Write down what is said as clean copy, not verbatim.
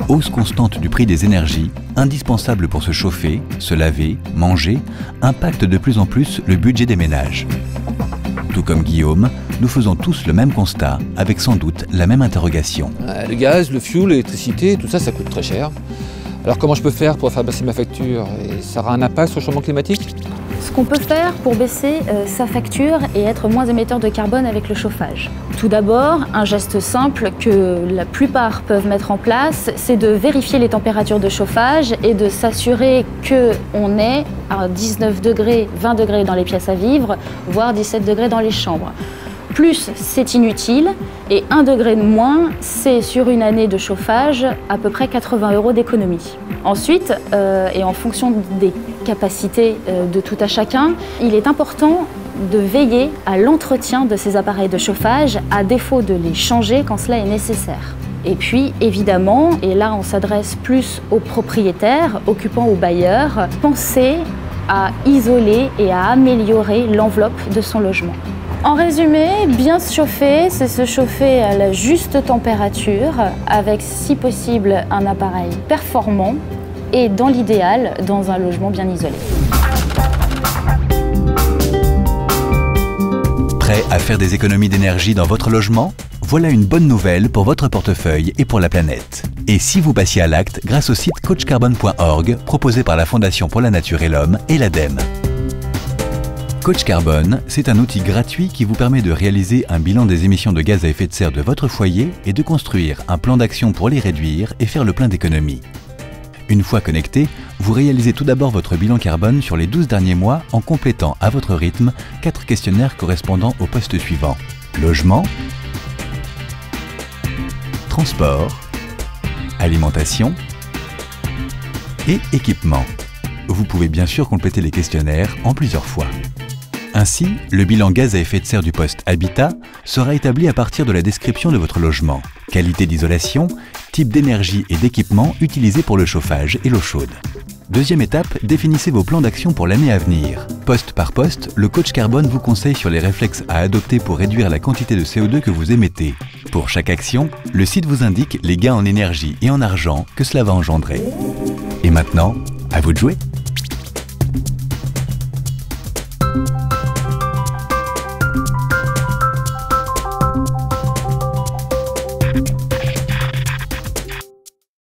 hausse constante du prix des énergies, indispensables pour se chauffer, se laver, manger, impacte de plus en plus le budget des ménages. Tout comme Guillaume, nous faisons tous le même constat, avec sans doute la même interrogation. Le gaz, le fioul, l'électricité, tout ça, ça coûte très cher. Alors comment je peux faire pour faire baisser ma facture? Et ça aura un impact sur le changement climatique? Ce qu'on peut faire pour baisser sa facture et être moins émetteur de carbone avec le chauffage. Tout d'abord, un geste simple que la plupart peuvent mettre en place, c'est de vérifier les températures de chauffage et de s'assurer qu'on est à 19 degrés, 20 degrés dans les pièces à vivre, voire 17 degrés dans les chambres. Plus, c'est inutile, et 1 degré de moins, c'est sur une année de chauffage à peu près 80 € d'économie. Ensuite, et en fonction des capacités de tout à chacun, il est important de veiller à l'entretien de ces appareils de chauffage, à défaut de les changer quand cela est nécessaire. Et puis, évidemment, et là on s'adresse plus aux propriétaires, occupants ou bailleurs, pensez à isoler et à améliorer l'enveloppe de son logement. En résumé, bien se chauffer, c'est se chauffer à la juste température, avec si possible un appareil performant et dans l'idéal, dans un logement bien isolé. Prêt à faire des économies d'énergie dans votre logement? Voilà une bonne nouvelle pour votre portefeuille et pour la planète. Et si vous passiez à l'acte grâce au site coachcarbone.org proposé par la Fondation pour la Nature et l'Homme et l'ADEME. Coach Carbone, c'est un outil gratuit qui vous permet de réaliser un bilan des émissions de gaz à effet de serre de votre foyer et de construire un plan d'action pour les réduire et faire le plein d'économies. Une fois connecté, vous réalisez tout d'abord votre bilan carbone sur les 12 derniers mois en complétant à votre rythme 4 questionnaires correspondant aux postes suivants: logement, transport, alimentation et équipement. Vous pouvez bien sûr compléter les questionnaires en plusieurs fois. Ainsi, le bilan gaz à effet de serre du poste Habitat sera établi à partir de la description de votre logement, qualité d'isolation, type d'énergie et d'équipement utilisé pour le chauffage et l'eau chaude. Deuxième étape, définissez vos plans d'action pour l'année à venir. Poste par poste, le coach carbone vous conseille sur les réflexes à adopter pour réduire la quantité de CO2 que vous émettez. Pour chaque action, le site vous indique les gains en énergie et en argent que cela va engendrer. Et maintenant, à vous de jouer!